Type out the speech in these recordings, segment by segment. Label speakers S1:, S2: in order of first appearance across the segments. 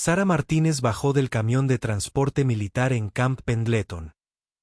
S1: Sara Martínez bajó del camión de transporte militar en Camp Pendleton.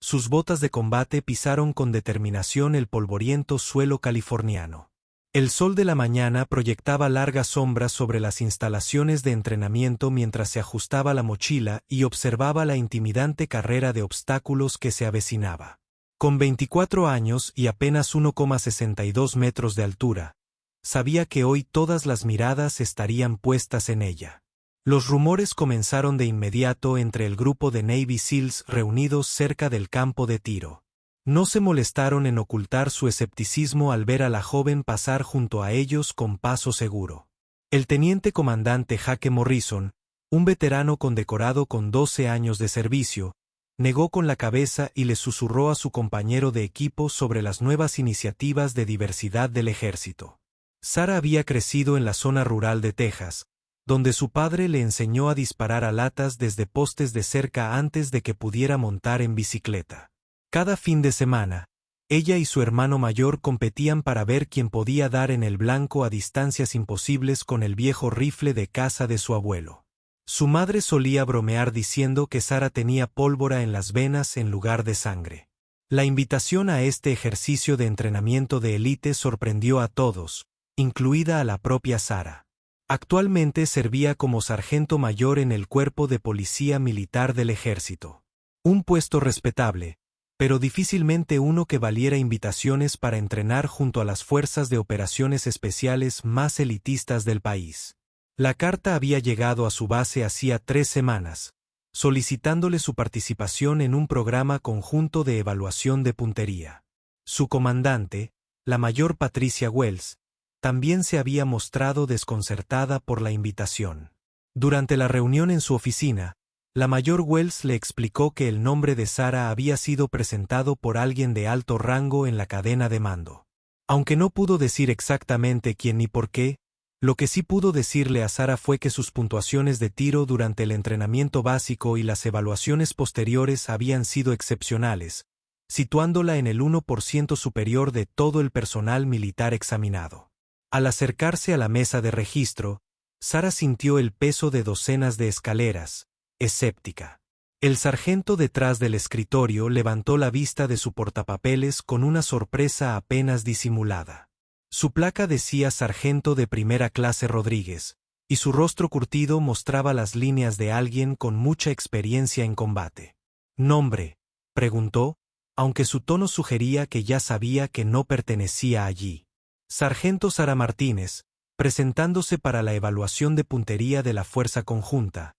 S1: Sus botas de combate pisaron con determinación el polvoriento suelo californiano. El sol de la mañana proyectaba largas sombras sobre las instalaciones de entrenamiento mientras se ajustaba la mochila y observaba la intimidante carrera de obstáculos que se avecinaba. Con 24 años y apenas 1,62 metros de altura, sabía que hoy todas las miradas estarían puestas en ella. Los rumores comenzaron de inmediato entre el grupo de Navy SEALs reunidos cerca del campo de tiro. No se molestaron en ocultar su escepticismo al ver a la joven pasar junto a ellos con paso seguro. El teniente comandante Jake Morrison, un veterano condecorado con 12 años de servicio, negó con la cabeza y le susurró a su compañero de equipo sobre las nuevas iniciativas de diversidad del ejército. Sara había crecido en la zona rural de Texas, donde su padre le enseñó a disparar a latas desde postes de cerca antes de que pudiera montar en bicicleta. Cada fin de semana, ella y su hermano mayor competían para ver quién podía dar en el blanco a distancias imposibles con el viejo rifle de caza de su abuelo. Su madre solía bromear diciendo que Sara tenía pólvora en las venas en lugar de sangre. La invitación a este ejercicio de entrenamiento de élite sorprendió a todos, incluida a la propia Sara. Actualmente servía como sargento mayor en el Cuerpo de Policía Militar del Ejército. Un puesto respetable, pero difícilmente uno que valiera invitaciones para entrenar junto a las fuerzas de operaciones especiales más elitistas del país. La carta había llegado a su base hacía 3 semanas, solicitándole su participación en un programa conjunto de evaluación de puntería. Su comandante, la mayor Patricia Wells, también se había mostrado desconcertada por la invitación. Durante la reunión en su oficina, la mayor Wells le explicó que el nombre de Sara había sido presentado por alguien de alto rango en la cadena de mando. Aunque no pudo decir exactamente quién ni por qué, lo que sí pudo decirle a Sara fue que sus puntuaciones de tiro durante el entrenamiento básico y las evaluaciones posteriores habían sido excepcionales, situándola en el 1% superior de todo el personal militar examinado. Al acercarse a la mesa de registro, Sara sintió el peso de docenas de escaleras, escéptica. El sargento detrás del escritorio levantó la vista de su portapapeles con una sorpresa apenas disimulada. Su placa decía Sargento de Primera Clase Rodríguez, y su rostro curtido mostraba las líneas de alguien con mucha experiencia en combate. ¿Nombre?, preguntó, aunque su tono sugería que ya sabía que no pertenecía allí. Sargento Sara Martínez, presentándose para la evaluación de puntería de la Fuerza Conjunta,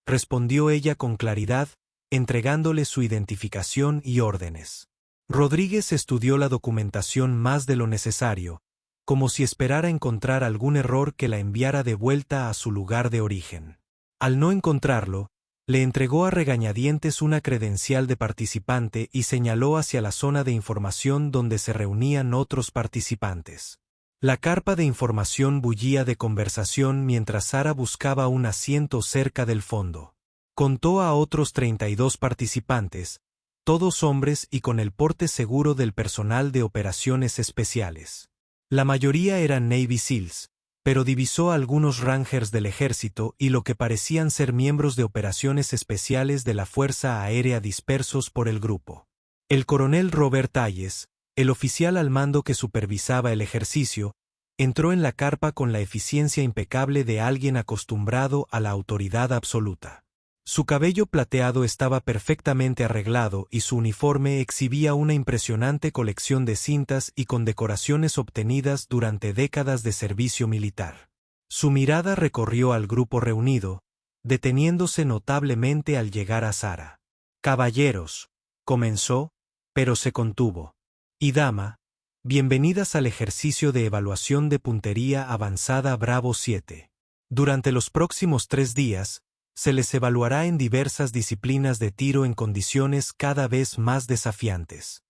S1: respondió ella con claridad, entregándole su identificación y órdenes. Rodríguez estudió la documentación más de lo necesario, como si esperara encontrar algún error que la enviara de vuelta a su lugar de origen. Al no encontrarlo, le entregó a regañadientes una credencial de participante y señaló hacia la zona de información donde se reunían otros participantes. La carpa de información bullía de conversación mientras Sara buscaba un asiento cerca del fondo. Contó a otros 32 participantes, todos hombres y con el porte seguro del personal de operaciones especiales. La mayoría eran Navy SEALs, pero divisó a algunos Rangers del ejército y lo que parecían ser miembros de operaciones especiales de la Fuerza Aérea dispersos por el grupo. El coronel Robert Hayes, el oficial al mando que supervisaba el ejercicio, entró en la carpa con la eficiencia impecable de alguien acostumbrado a la autoridad absoluta. Su cabello plateado estaba perfectamente arreglado y su uniforme exhibía una impresionante colección de cintas y condecoraciones obtenidas durante décadas de servicio militar. Su mirada recorrió al grupo reunido, deteniéndose notablemente al llegar a Sara. «Caballeros», comenzó, pero se contuvo. «Y dama, bienvenidas al ejercicio de evaluación de puntería avanzada Bravo 7. Durante los próximos 3 días, se les evaluará en diversas disciplinas de tiro en condiciones cada vez más desafiantes».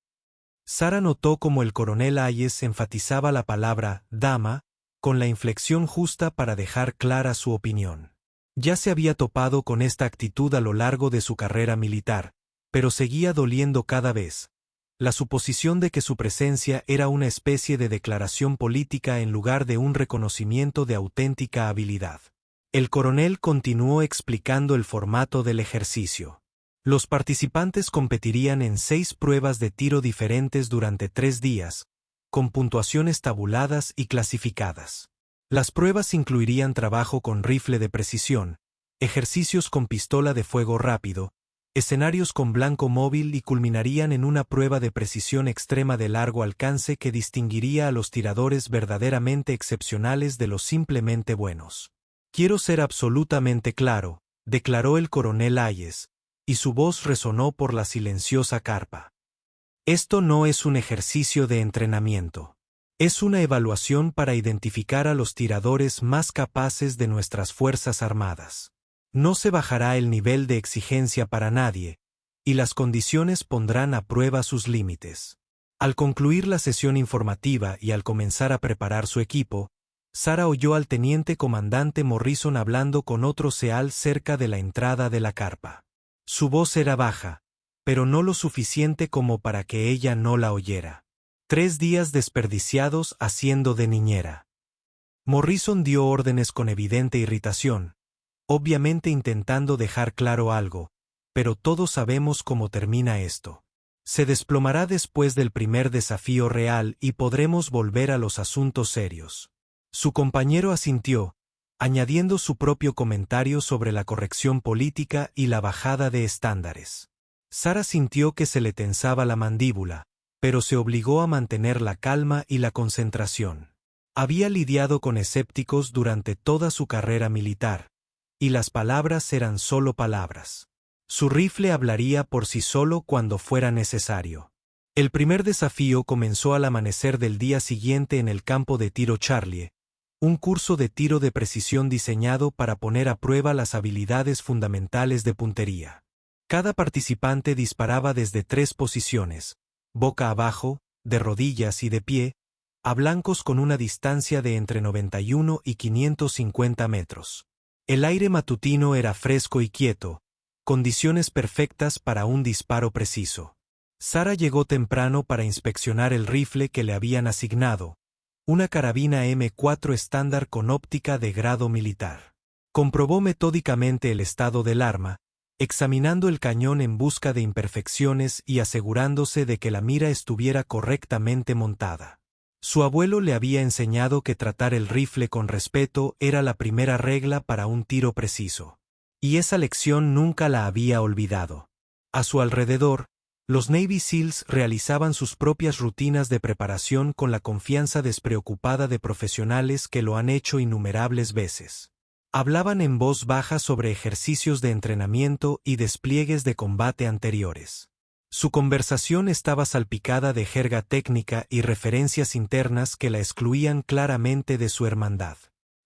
S1: Sara notó cómo el coronel Hayes enfatizaba la palabra «dama» con la inflexión justa para dejar clara su opinión. Ya se había topado con esta actitud a lo largo de su carrera militar, pero seguía doliendo cada vez. La suposición de que su presencia era una especie de declaración política en lugar de un reconocimiento de auténtica habilidad. El coronel continuó explicando el formato del ejercicio. Los participantes competirían en 6 pruebas de tiro diferentes durante 3 días, con puntuaciones tabuladas y clasificadas. Las pruebas incluirían trabajo con rifle de precisión, ejercicios con pistola de fuego rápido, escenarios con blanco móvil y culminarían en una prueba de precisión extrema de largo alcance que distinguiría a los tiradores verdaderamente excepcionales de los simplemente buenos. «Quiero ser absolutamente claro», declaró el coronel Hayes, y su voz resonó por la silenciosa carpa. «Esto no es un ejercicio de entrenamiento. Es una evaluación para identificar a los tiradores más capaces de nuestras Fuerzas Armadas. No se bajará el nivel de exigencia para nadie, y las condiciones pondrán a prueba sus límites». Al concluir la sesión informativa y al comenzar a preparar su equipo, Sarah oyó al teniente comandante Morrison hablando con otro SEAL cerca de la entrada de la carpa. Su voz era baja, pero no lo suficiente como para que ella no la oyera. 3 días desperdiciados haciendo de niñera. Morrison dio órdenes con evidente irritación, obviamente intentando dejar claro algo, pero todos sabemos cómo termina esto. Se desplomará después del primer desafío real y podremos volver a los asuntos serios. Su compañero asintió, añadiendo su propio comentario sobre la corrección política y la bajada de estándares. Sarah sintió que se le tensaba la mandíbula, pero se obligó a mantener la calma y la concentración. Había lidiado con escépticos durante toda su carrera militar, y las palabras eran solo palabras. Su rifle hablaría por sí solo cuando fuera necesario. El primer desafío comenzó al amanecer del día siguiente en el campo de tiro Charlie, un curso de tiro de precisión diseñado para poner a prueba las habilidades fundamentales de puntería. Cada participante disparaba desde 3 posiciones, boca abajo, de rodillas y de pie, a blancos con una distancia de entre 91 y 550 metros. El aire matutino era fresco y quieto, condiciones perfectas para un disparo preciso. Sarah llegó temprano para inspeccionar el rifle que le habían asignado, una carabina M4 estándar con óptica de grado militar. Comprobó metódicamente el estado del arma, examinando el cañón en busca de imperfecciones y asegurándose de que la mira estuviera correctamente montada. Su abuelo le había enseñado que tratar el rifle con respeto era la primera regla para un tiro preciso. Y esa lección nunca la había olvidado. A su alrededor, los Navy SEALs realizaban sus propias rutinas de preparación con la confianza despreocupada de profesionales que lo han hecho innumerables veces. Hablaban en voz baja sobre ejercicios de entrenamiento y despliegues de combate anteriores. Su conversación estaba salpicada de jerga técnica y referencias internas que la excluían claramente de su hermandad.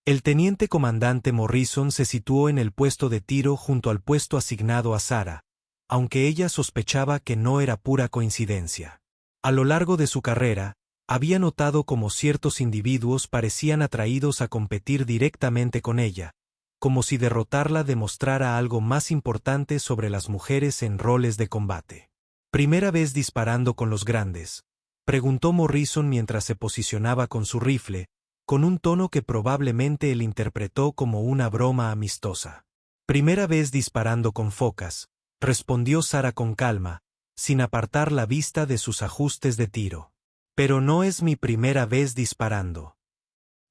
S1: El teniente comandante Morrison se situó en el puesto de tiro junto al puesto asignado a Sarah, aunque ella sospechaba que no era pura coincidencia. A lo largo de su carrera, había notado cómo ciertos individuos parecían atraídos a competir directamente con ella, como si derrotarla demostrara algo más importante sobre las mujeres en roles de combate. «¿Primera vez disparando con los grandes?», preguntó Morrison mientras se posicionaba con su rifle, con un tono que probablemente él interpretó como una broma amistosa. «Primera vez disparando con focas», respondió Sarah con calma, sin apartar la vista de sus ajustes de tiro. «Pero no es mi primera vez disparando».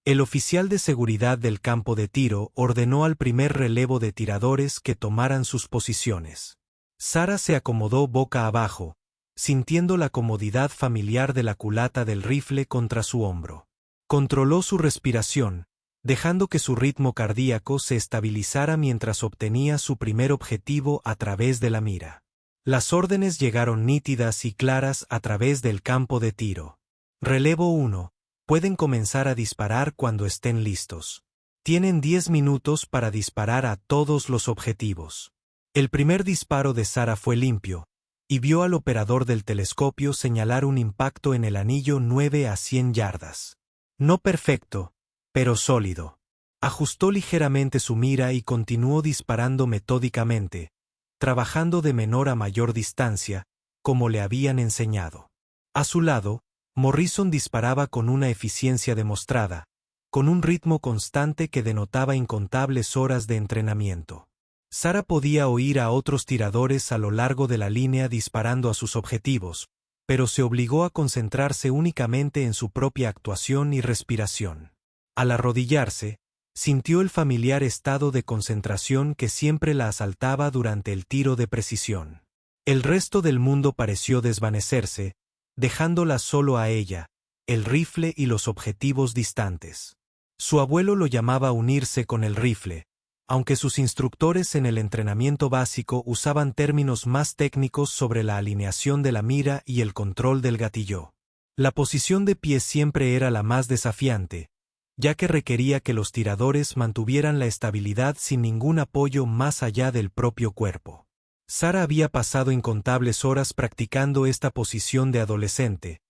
S1: El oficial de seguridad del campo de tiro ordenó al primer relevo de tiradores que tomaran sus posiciones. Sarah se acomodó boca abajo, sintiendo la comodidad familiar de la culata del rifle contra su hombro. Controló su respiración, dejando que su ritmo cardíaco se estabilizara mientras obtenía su primer objetivo a través de la mira. Las órdenes llegaron nítidas y claras a través del campo de tiro. Relevo 1. Pueden comenzar a disparar cuando estén listos. Tienen 10 minutos para disparar a todos los objetivos. El primer disparo de Sarah fue limpio, y vio al operador del telescopio señalar un impacto en el anillo 9 a 100 yardas. No perfecto, pero sólido. Ajustó ligeramente su mira y continuó disparando metódicamente, trabajando de menor a mayor distancia, como le habían enseñado. A su lado, Morrison disparaba con una eficiencia demostrada, con un ritmo constante que denotaba incontables horas de entrenamiento. Sara podía oír a otros tiradores a lo largo de la línea disparando a sus objetivos, pero se obligó a concentrarse únicamente en su propia actuación y respiración. Al arrodillarse, sintió el familiar estado de concentración que siempre la asaltaba durante el tiro de precisión. El resto del mundo pareció desvanecerse, dejándola solo a ella, el rifle y los objetivos distantes. Su abuelo lo llamaba a unirse con el rifle, aunque sus instructores en el entrenamiento básico usaban términos más técnicos sobre la alineación de la mira y el control del gatillo. La posición de pie siempre era la más desafiante, ya que requería que los tiradores mantuvieran la estabilidad sin ningún apoyo más allá del propio cuerpo. Sara había pasado incontables horas practicando esta posición de adolescente,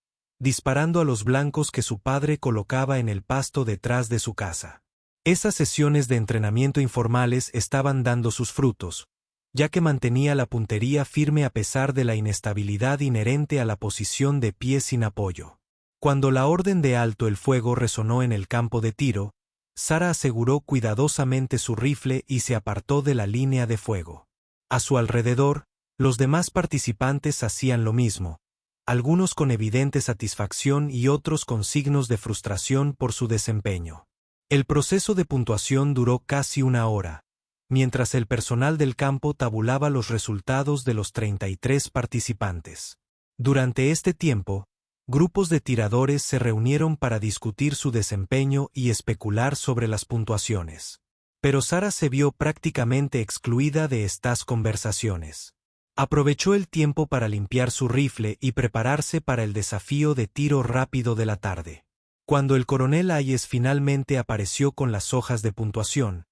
S1: disparando a los blancos que su padre colocaba en el pasto detrás de su casa. Esas sesiones de entrenamiento informales estaban dando sus frutos, ya que mantenía la puntería firme a pesar de la inestabilidad inherente a la posición de pie sin apoyo. Cuando la orden de alto el fuego resonó en el campo de tiro, Sara aseguró cuidadosamente su rifle y se apartó de la línea de fuego. A su alrededor, los demás participantes hacían lo mismo, algunos con evidente satisfacción y otros con signos de frustración por su desempeño. El proceso de puntuación duró casi una hora, mientras el personal del campo tabulaba los resultados de los 33 participantes. Durante este tiempo, grupos de tiradores se reunieron para discutir su desempeño y especular sobre las puntuaciones. Pero Sara se vio prácticamente excluida de estas conversaciones. Aprovechó el tiempo para limpiar su rifle y prepararse para el desafío de tiro rápido de la tarde. Cuando el coronel Hayes finalmente apareció con las hojas de puntuación,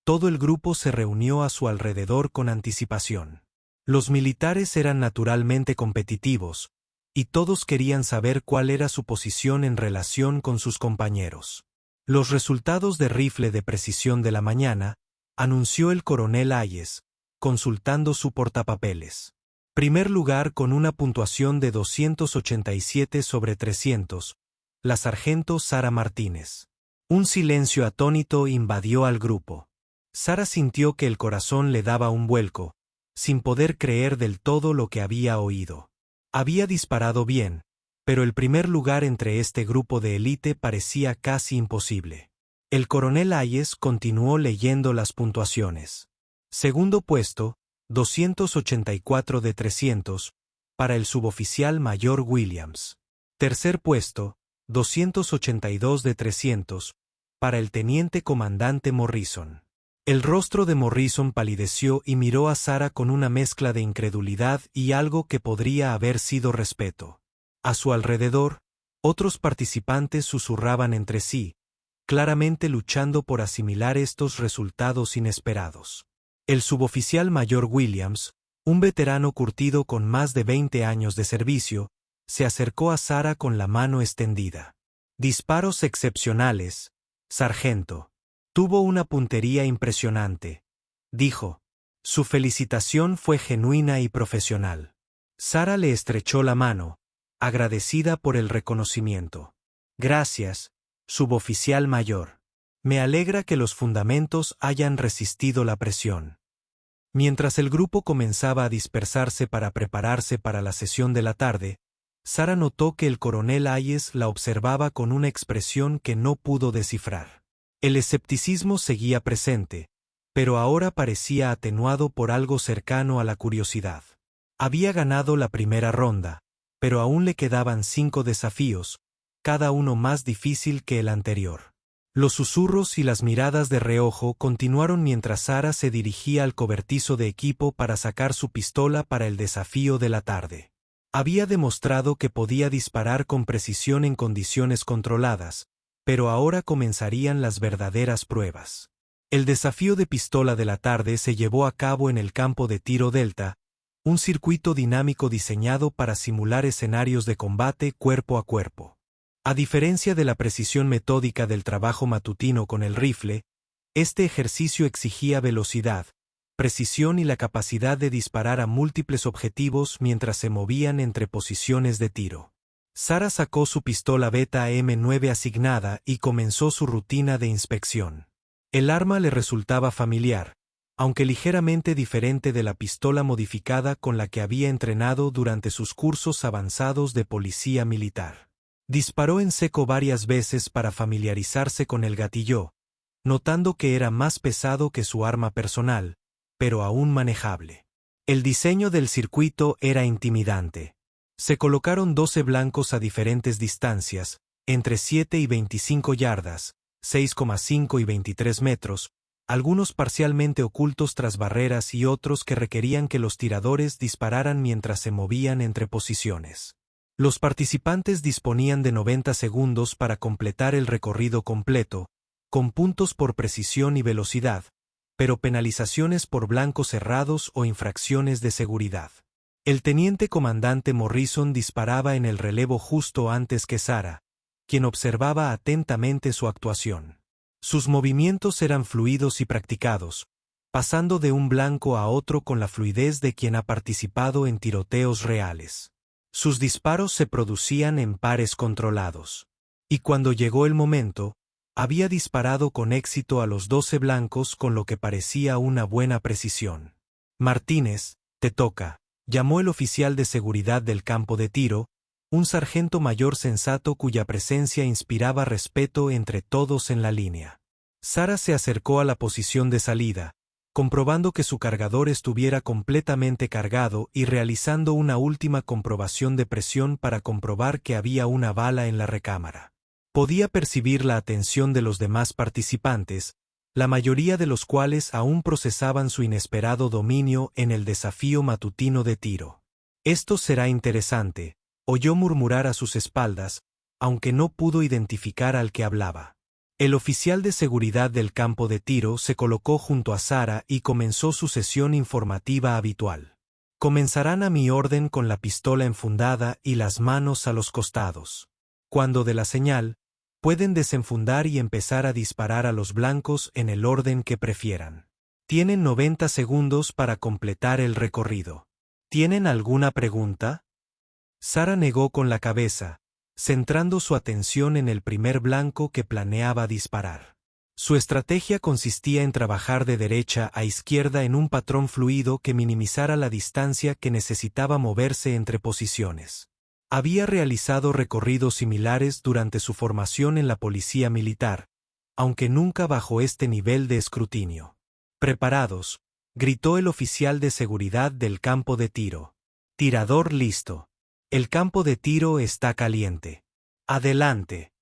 S1: todo el grupo se reunió a su alrededor con anticipación. Los militares eran naturalmente competitivos, y todos querían saber cuál era su posición en relación con sus compañeros. Los resultados de rifle de precisión de la mañana, anunció el coronel Hayes, consultando su portapapeles. Primer lugar con una puntuación de 287 sobre 300, la sargento Sara Martínez. Un silencio atónito invadió al grupo. Sara sintió que el corazón le daba un vuelco, sin poder creer del todo lo que había oído. Había disparado bien, pero el primer lugar entre este grupo de élite parecía casi imposible. El coronel Hayes continuó leyendo las puntuaciones. Segundo puesto, 284 de 300, para el suboficial mayor Williams. Tercer puesto, 282 de 300, para el teniente comandante Morrison. El rostro de Morrison palideció y miró a Sara con una mezcla de incredulidad y algo que podría haber sido respeto. A su alrededor, otros participantes susurraban entre sí, claramente luchando por asimilar estos resultados inesperados. El suboficial mayor Williams, un veterano curtido con más de 20 años de servicio, se acercó a Sara con la mano extendida. Disparos excepcionales, sargento. Tuvo una puntería impresionante, dijo. Su felicitación fue genuina y profesional. Sara le estrechó la mano, agradecida por el reconocimiento. Gracias, suboficial mayor. Me alegra que los fundamentos hayan resistido la presión. Mientras el grupo comenzaba a dispersarse para prepararse para la sesión de la tarde, Sara notó que el coronel Hayes la observaba con una expresión que no pudo descifrar. El escepticismo seguía presente, pero ahora parecía atenuado por algo cercano a la curiosidad. Había ganado la primera ronda, pero aún le quedaban 5 desafíos, cada uno más difícil que el anterior. Los susurros y las miradas de reojo continuaron mientras Sara se dirigía al cobertizo de equipo para sacar su pistola para el desafío de la tarde. Había demostrado que podía disparar con precisión en condiciones controladas, pero ahora comenzarían las verdaderas pruebas. El desafío de pistola de la tarde se llevó a cabo en el campo de tiro Delta, un circuito dinámico diseñado para simular escenarios de combate cuerpo a cuerpo. A diferencia de la precisión metódica del trabajo matutino con el rifle, este ejercicio exigía velocidad, precisión y la capacidad de disparar a múltiples objetivos mientras se movían entre posiciones de tiro. Sara sacó su pistola Beta M9 asignada y comenzó su rutina de inspección. El arma le resultaba familiar, aunque ligeramente diferente de la pistola modificada con la que había entrenado durante sus cursos avanzados de policía militar. Disparó en seco varias veces para familiarizarse con el gatillo, notando que era más pesado que su arma personal, pero aún manejable. El diseño del circuito era intimidante. Se colocaron 12 blancos a diferentes distancias, entre 7 y 25 yardas, 6,5 y 23 metros, algunos parcialmente ocultos tras barreras y otros que requerían que los tiradores dispararan mientras se movían entre posiciones. Los participantes disponían de 90 segundos para completar el recorrido completo, con puntos por precisión y velocidad, pero penalizaciones por blancos errados o infracciones de seguridad. El teniente comandante Morrison disparaba en el relevo justo antes que Sara, quien observaba atentamente su actuación. Sus movimientos eran fluidos y practicados, pasando de un blanco a otro con la fluidez de quien ha participado en tiroteos reales. Sus disparos se producían en pares controlados. Y cuando llegó el momento, había disparado con éxito a los 12 blancos con lo que parecía una buena precisión. Martínez, te toca, llamó el oficial de seguridad del campo de tiro, un sargento mayor sensato cuya presencia inspiraba respeto entre todos en la línea. Sara se acercó a la posición de salida, comprobando que su cargador estuviera completamente cargado y realizando una última comprobación de presión para comprobar que había una bala en la recámara. Podía percibir la atención de los demás participantes, la mayoría de los cuales aún procesaban su inesperado dominio en el desafío matutino de tiro. Esto será interesante, oyó murmurar a sus espaldas, aunque no pudo identificar al que hablaba. El oficial de seguridad del campo de tiro se colocó junto a Sara y comenzó su sesión informativa habitual. Comenzarán a mi orden con la pistola enfundada y las manos a los costados. Cuando dé la señal, pueden desenfundar y empezar a disparar a los blancos en el orden que prefieran. Tienen 90 segundos para completar el recorrido. ¿Tienen alguna pregunta? Sara negó con la cabeza, centrando su atención en el primer blanco que planeaba disparar. Su estrategia consistía en trabajar de derecha a izquierda en un patrón fluido que minimizara la distancia que necesitaba moverse entre posiciones. Había realizado recorridos similares durante su formación en la policía militar, aunque nunca bajo este nivel de escrutinio. «Preparados», gritó el oficial de seguridad del campo de tiro. «Tirador listo. El campo de tiro está caliente. Adelante».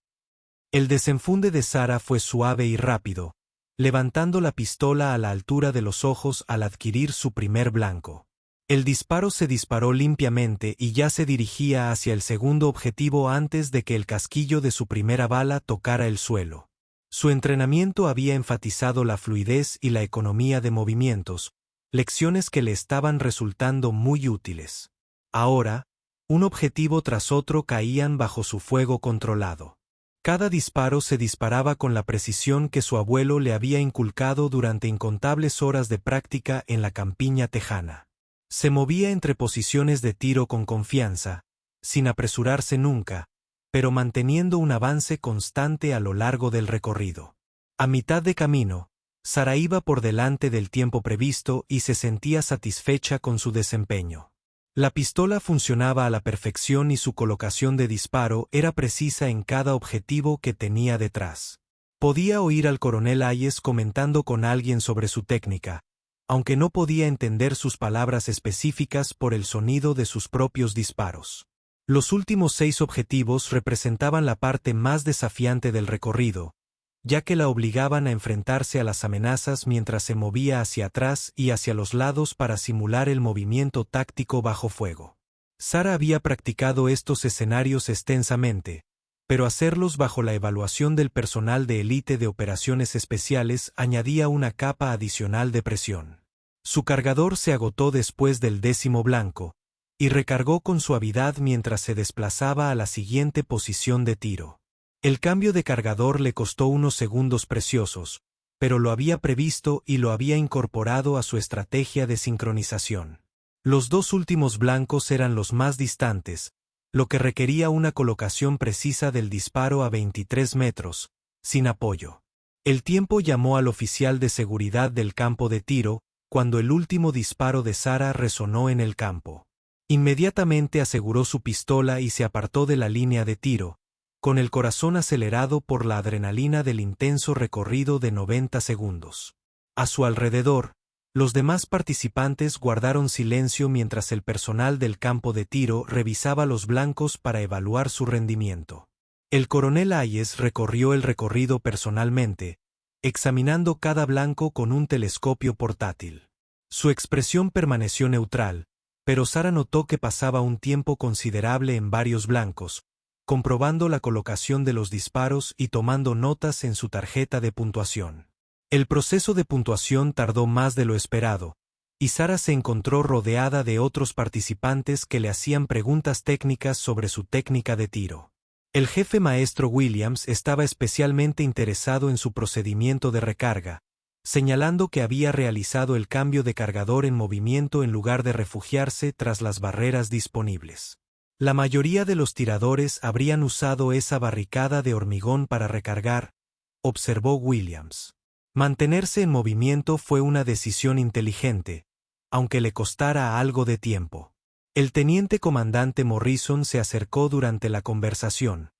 S1: El desenfunde de Sara fue suave y rápido, levantando la pistola a la altura de los ojos al adquirir su primer blanco. El disparo se disparó limpiamente y ya se dirigía hacia el segundo objetivo antes de que el casquillo de su primera bala tocara el suelo. Su entrenamiento había enfatizado la fluidez y la economía de movimientos, lecciones que le estaban resultando muy útiles. Ahora, un objetivo tras otro caían bajo su fuego controlado. Cada disparo se disparaba con la precisión que su abuelo le había inculcado durante incontables horas de práctica en la campiña tejana. Se movía entre posiciones de tiro con confianza, sin apresurarse nunca, pero manteniendo un avance constante a lo largo del recorrido. A mitad de camino, Sara iba por delante del tiempo previsto y se sentía satisfecha con su desempeño. La pistola funcionaba a la perfección y su colocación de disparo era precisa en cada objetivo que tenía detrás. Podía oír al coronel Hayes comentando con alguien sobre su técnica, aunque no podía entender sus palabras específicas por el sonido de sus propios disparos. Los últimos 6 objetivos representaban la parte más desafiante del recorrido, ya que la obligaban a enfrentarse a las amenazas mientras se movía hacia atrás y hacia los lados para simular el movimiento táctico bajo fuego. Sara había practicado estos escenarios extensamente, pero hacerlos bajo la evaluación del personal de élite de operaciones especiales añadía una capa adicional de presión. Su cargador se agotó después del 10º blanco, y recargó con suavidad mientras se desplazaba a la siguiente posición de tiro. El cambio de cargador le costó unos segundos preciosos, pero lo había previsto y lo había incorporado a su estrategia de sincronización. Los 2 últimos blancos eran los más distantes, lo que requería una colocación precisa del disparo a 23 metros, sin apoyo. El tiempo llamó al oficial de seguridad del campo de tiro, cuando el último disparo de Sarah resonó en el campo. Inmediatamente aseguró su pistola y se apartó de la línea de tiro, con el corazón acelerado por la adrenalina del intenso recorrido de 90 segundos. A su alrededor, los demás participantes guardaron silencio mientras el personal del campo de tiro revisaba los blancos para evaluar su rendimiento. El coronel Hayes recorrió el recorrido personalmente, examinando cada blanco con un telescopio portátil. Su expresión permaneció neutral, pero Sarah notó que pasaba un tiempo considerable en varios blancos, comprobando la colocación de los disparos y tomando notas en su tarjeta de puntuación. El proceso de puntuación tardó más de lo esperado, y Sarah se encontró rodeada de otros participantes que le hacían preguntas técnicas sobre su técnica de tiro. El jefe maestro Williams estaba especialmente interesado en su procedimiento de recarga, señalando que había realizado el cambio de cargador en movimiento en lugar de refugiarse tras las barreras disponibles. La mayoría de los tiradores habrían usado esa barricada de hormigón para recargar, observó Williams. Mantenerse en movimiento fue una decisión inteligente, aunque le costara algo de tiempo. El teniente comandante Morrison se acercó durante la conversación,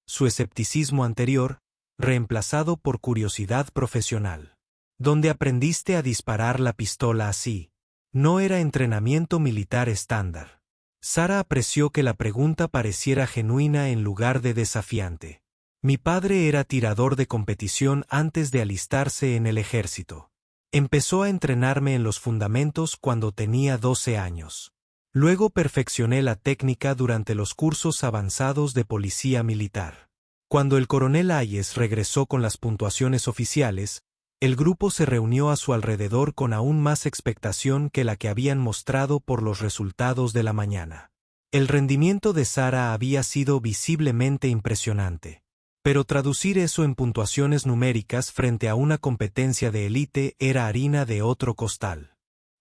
S1: su escepticismo anterior, reemplazado por curiosidad profesional. ¿Dónde aprendiste a disparar la pistola así? No era entrenamiento militar estándar. Sarah apreció que la pregunta pareciera genuina en lugar de desafiante. Mi padre era tirador de competición antes de alistarse en el ejército. Empezó a entrenarme en los fundamentos cuando tenía 12 años. Luego perfeccioné la técnica durante los cursos avanzados de policía militar. Cuando el coronel Hayes regresó con las puntuaciones oficiales, el grupo se reunió a su alrededor con aún más expectación que la que habían mostrado por los resultados de la mañana. El rendimiento de Sarah había sido visiblemente impresionante. Pero traducir eso en puntuaciones numéricas frente a una competencia de élite era harina de otro costal.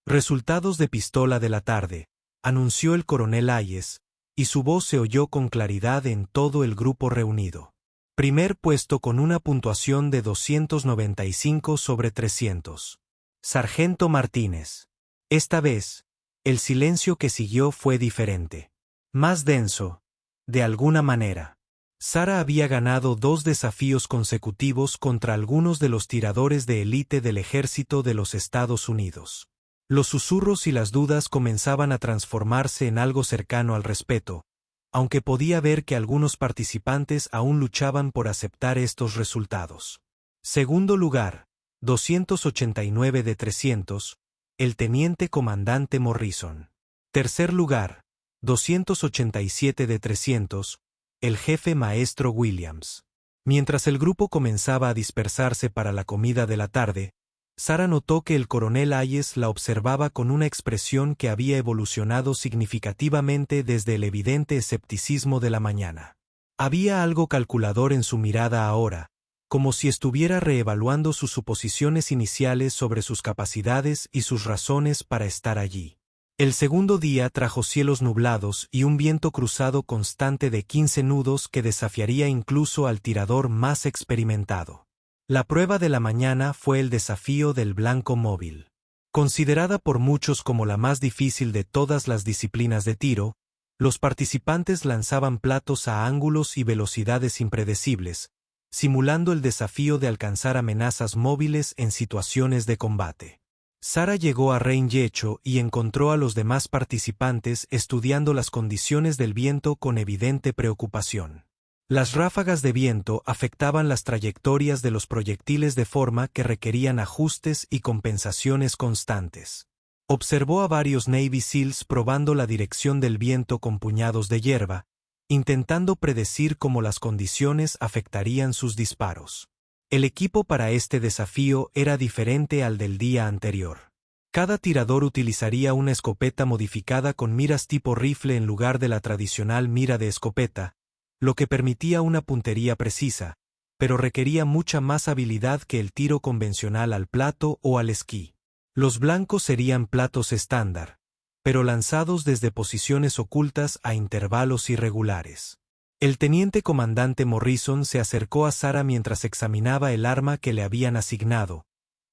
S1: Resultados de pistola de la tarde, anunció el coronel Hayes, y su voz se oyó con claridad en todo el grupo reunido. Primer puesto con una puntuación de 295 sobre 300. Sargento Martínez. Esta vez, el silencio que siguió fue diferente. Más denso, de alguna manera. Sarah había ganado 2 desafíos consecutivos contra algunos de los tiradores de élite del ejército de los Estados Unidos. Los susurros y las dudas comenzaban a transformarse en algo cercano al respeto, aunque podía ver que algunos participantes aún luchaban por aceptar estos resultados. Segundo lugar, 289 de 300, el teniente comandante Morrison. Tercer lugar, 287 de 300, el jefe maestro Williams. Mientras el grupo comenzaba a dispersarse para la comida de la tarde, Sarah notó que el coronel Hayes la observaba con una expresión que había evolucionado significativamente desde el evidente escepticismo de la mañana. Había algo calculador en su mirada ahora, como si estuviera reevaluando sus suposiciones iniciales sobre sus capacidades y sus razones para estar allí. El segundo día trajo cielos nublados y un viento cruzado constante de 15 nudos que desafiaría incluso al tirador más experimentado. La prueba de la mañana fue el desafío del blanco móvil. Considerada por muchos como la más difícil de todas las disciplinas de tiro, los participantes lanzaban platos a ángulos y velocidades impredecibles, simulando el desafío de alcanzar amenazas móviles en situaciones de combate. Sarah llegó a range hecho y encontró a los demás participantes estudiando las condiciones del viento con evidente preocupación. Las ráfagas de viento afectaban las trayectorias de los proyectiles de forma que requerían ajustes y compensaciones constantes. Observó a varios Navy SEALs probando la dirección del viento con puñados de hierba, intentando predecir cómo las condiciones afectarían sus disparos. El equipo para este desafío era diferente al del día anterior. Cada tirador utilizaría una escopeta modificada con miras tipo rifle en lugar de la tradicional mira de escopeta, lo que permitía una puntería precisa, pero requería mucha más habilidad que el tiro convencional al plato o al esquí. Los blancos serían platos estándar, pero lanzados desde posiciones ocultas a intervalos irregulares. El teniente comandante Morrison se acercó a Sarah mientras examinaba el arma que le habían asignado,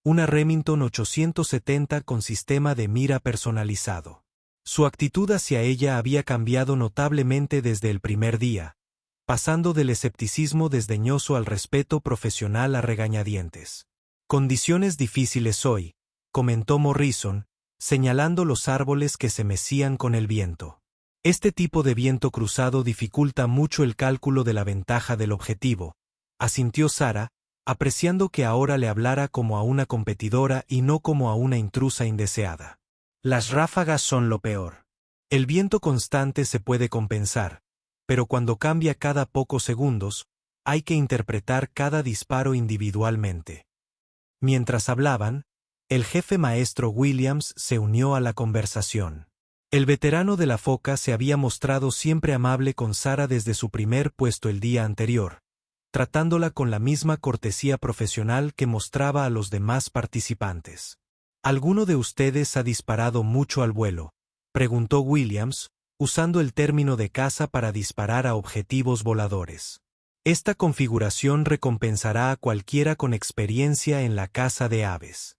S1: una Remington 870 con sistema de mira personalizado. Su actitud hacia ella había cambiado notablemente desde el primer día, pasando del escepticismo desdeñoso al respeto profesional a regañadientes. «Condiciones difíciles hoy», comentó Morrison, señalando los árboles que se mecían con el viento. «Este tipo de viento cruzado dificulta mucho el cálculo de la ventaja del objetivo», asintió Sarah, apreciando que ahora le hablara como a una competidora y no como a una intrusa indeseada. «Las ráfagas son lo peor. El viento constante se puede compensar, pero cuando cambia cada pocos segundos, hay que interpretar cada disparo individualmente». Mientras hablaban, el jefe maestro Williams se unió a la conversación. El veterano de la foca se había mostrado siempre amable con Sarah desde su primer puesto el día anterior, tratándola con la misma cortesía profesional que mostraba a los demás participantes. «¿Alguno de ustedes ha disparado mucho al vuelo?», preguntó Williams, usando el término de caza para disparar a objetivos voladores. Esta configuración recompensará a cualquiera con experiencia en la caza de aves.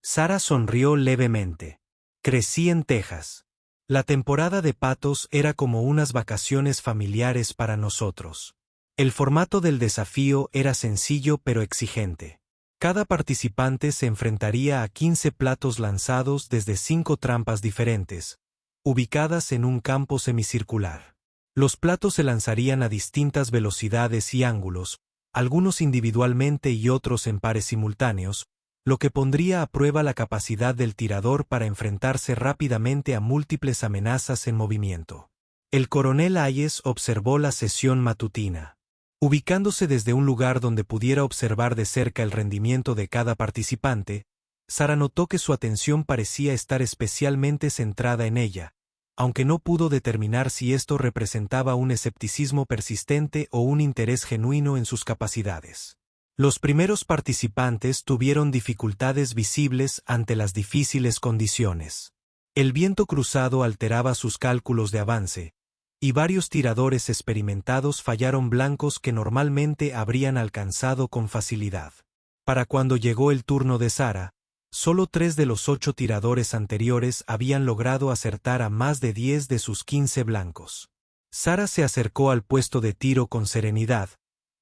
S1: Sarah sonrió levemente. «Crecí en Texas. La temporada de patos era como unas vacaciones familiares para nosotros. El formato del desafío era sencillo pero exigente. Cada participante se enfrentaría a 15 platos lanzados desde 5 trampas diferentes, ubicadas en un campo semicircular. Los platos se lanzarían a distintas velocidades y ángulos, algunos individualmente y otros en pares simultáneos, lo que pondría a prueba la capacidad del tirador para enfrentarse rápidamente a múltiples amenazas en movimiento. El coronel Hayes observó la sesión matutina. Ubicándose desde un lugar donde pudiera observar de cerca el rendimiento de cada participante, Sarah notó que su atención parecía estar especialmente centrada en ella, aunque no pudo determinar si esto representaba un escepticismo persistente o un interés genuino en sus capacidades. Los primeros participantes tuvieron dificultades visibles ante las difíciles condiciones. El viento cruzado alteraba sus cálculos de avance, y varios tiradores experimentados fallaron blancos que normalmente habrían alcanzado con facilidad. Para cuando llegó el turno de Sarah, solo 3 de los 8 tiradores anteriores habían logrado acertar a más de 10 de sus 15 blancos. Sarah se acercó al puesto de tiro con serenidad,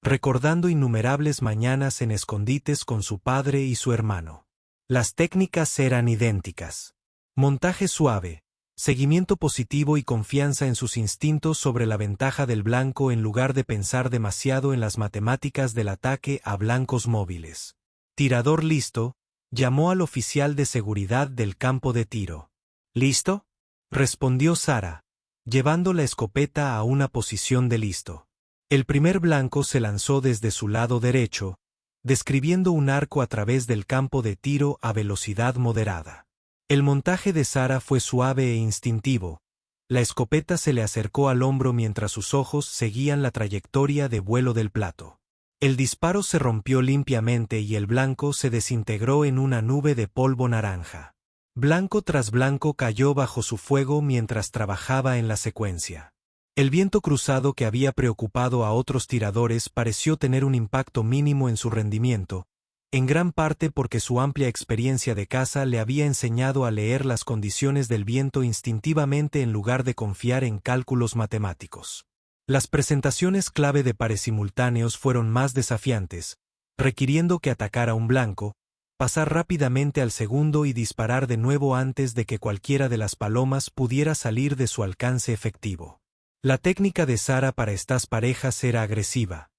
S1: recordando innumerables mañanas en escondites con su padre y su hermano. Las técnicas eran idénticas. Montaje suave, seguimiento positivo y confianza en sus instintos sobre la ventaja del blanco en lugar de pensar demasiado en las matemáticas del ataque a blancos móviles. «Tirador listo», llamó al oficial de seguridad del campo de tiro. «¿Listo?», respondió Sarah, llevando la escopeta a una posición de listo. El primer blanco se lanzó desde su lado derecho, describiendo un arco a través del campo de tiro a velocidad moderada. El montaje de Sarah fue suave e instintivo. La escopeta se le acercó al hombro mientras sus ojos seguían la trayectoria de vuelo del plato. El disparo se rompió limpiamente y el blanco se desintegró en una nube de polvo naranja. Blanco tras blanco cayó bajo su fuego mientras trabajaba en la secuencia. El viento cruzado que había preocupado a otros tiradores pareció tener un impacto mínimo en su rendimiento, en gran parte porque su amplia experiencia de caza le había enseñado a leer las condiciones del viento instintivamente en lugar de confiar en cálculos matemáticos. Las presentaciones clave de pares simultáneos fueron más desafiantes, requiriendo que atacara un blanco, pasar rápidamente al segundo y disparar de nuevo antes de que cualquiera de las palomas pudiera salir de su alcance efectivo. La técnica de Sarah para estas parejas era agresiva.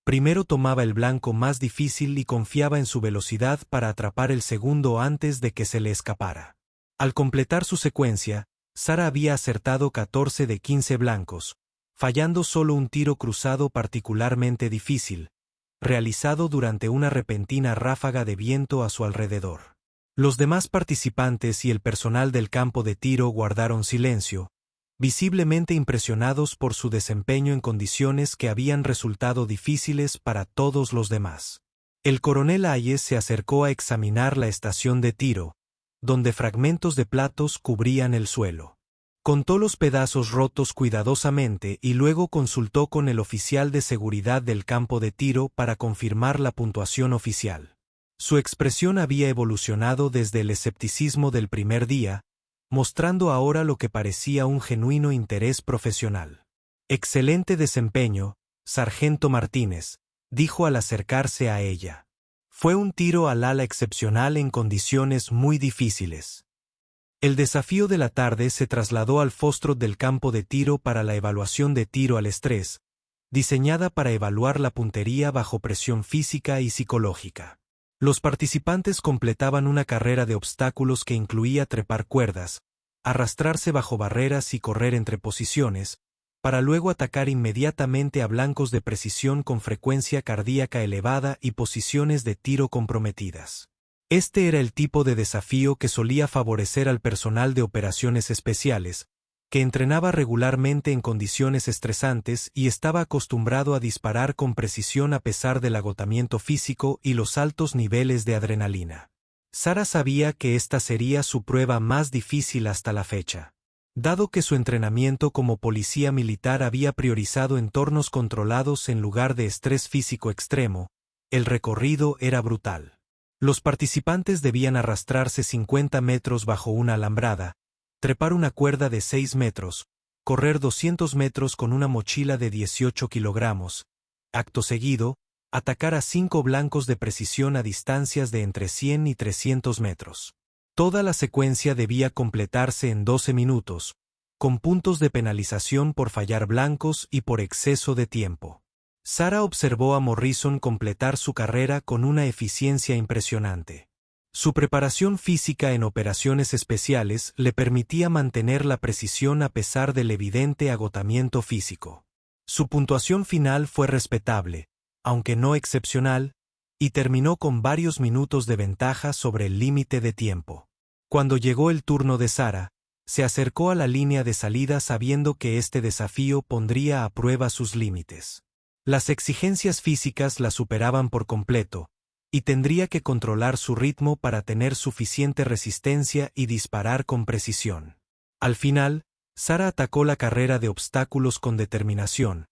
S1: Primero tomaba el blanco más difícil y confiaba en su velocidad para atrapar el segundo antes de que se le escapara. Al completar su secuencia, Sarah había acertado 14 de 15 blancos, fallando solo un tiro cruzado particularmente difícil, realizado durante una repentina ráfaga de viento a su alrededor. Los demás participantes y el personal del campo de tiro guardaron silencio, visiblemente impresionados por su desempeño en condiciones que habían resultado difíciles para todos los demás. El coronel Hayes se acercó a examinar la estación de tiro, donde fragmentos de platos cubrían el suelo. Contó los pedazos rotos cuidadosamente y luego consultó con el oficial de seguridad del campo de tiro para confirmar la puntuación oficial. Su expresión había evolucionado desde el escepticismo del primer día, mostrando ahora lo que parecía un genuino interés profesional. «Excelente desempeño, sargento Martínez», dijo al acercarse a ella. «Fue un tiro al ala excepcional en condiciones muy difíciles». El desafío de la tarde se trasladó al foxtrot del campo de tiro para la evaluación de tiro al estrés, diseñada para evaluar la puntería bajo presión física y psicológica. Los participantes completaban una carrera de obstáculos que incluía trepar cuerdas, arrastrarse bajo barreras y correr entre posiciones, para luego atacar inmediatamente a blancos de precisión con frecuencia cardíaca elevada y posiciones de tiro comprometidas. Este era el tipo de desafío que solía favorecer al personal de operaciones especiales, que entrenaba regularmente en condiciones estresantes y estaba acostumbrado a disparar con precisión a pesar del agotamiento físico y los altos niveles de adrenalina. Sara sabía que esta sería su prueba más difícil hasta la fecha. Dado que su entrenamiento como policía militar había priorizado entornos controlados en lugar de estrés físico extremo, el recorrido era brutal. Los participantes debían arrastrarse 50 metros bajo una alambrada, trepar una cuerda de 6 metros, correr 200 metros con una mochila de 18 kilogramos, acto seguido, atacar a 5 blancos de precisión a distancias de entre 100 y 300 metros. Toda la secuencia debía completarse en 12 minutos, con puntos de penalización por fallar blancos y por exceso de tiempo. Sara observó a Morrison completar su carrera con una eficiencia impresionante. Su preparación física en operaciones especiales le permitía mantener la precisión a pesar del evidente agotamiento físico. Su puntuación final fue respetable, aunque no excepcional, y terminó con varios minutos de ventaja sobre el límite de tiempo. Cuando llegó el turno de Sara, se acercó a la línea de salida sabiendo que este desafío pondría a prueba sus límites. Las exigencias físicas la superaban por completo, y tendría que controlar su ritmo para tener suficiente resistencia y disparar con precisión. Al final, Sara atacó la carrera de obstáculos con determinación,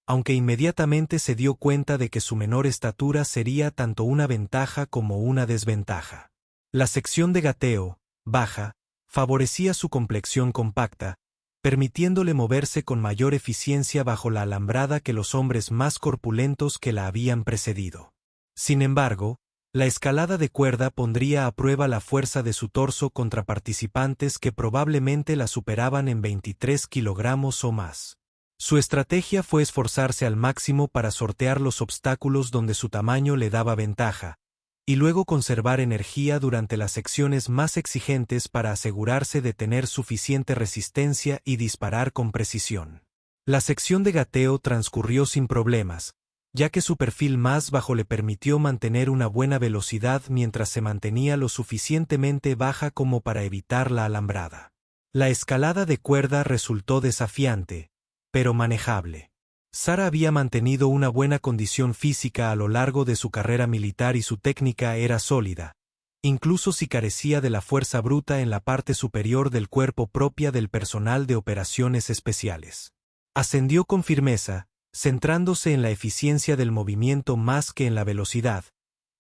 S1: aunque inmediatamente se dio cuenta de que su menor estatura sería tanto una ventaja como una desventaja. La sección de gateo, baja, favorecía su complexión compacta, permitiéndole moverse con mayor eficiencia bajo la alambrada que los hombres más corpulentos que la habían precedido. Sin embargo, la escalada de cuerda pondría a prueba la fuerza de su torso contra participantes que probablemente la superaban en 23 kilogramos o más. Su estrategia fue esforzarse al máximo para sortear los obstáculos donde su tamaño le daba ventaja, y luego conservar energía durante las secciones más exigentes para asegurarse de tener suficiente resistencia y disparar con precisión. La sección de gateo transcurrió sin problemas, ya que su perfil más bajo le permitió mantener una buena velocidad mientras se mantenía lo suficientemente baja como para evitar la alambrada. La escalada de cuerda resultó desafiante, pero manejable. Sara había mantenido una buena condición física a lo largo de su carrera militar y su técnica era sólida, incluso si carecía de la fuerza bruta en la parte superior del cuerpo propia del personal de operaciones especiales. Ascendió con firmeza, centrándose en la eficiencia del movimiento más que en la velocidad,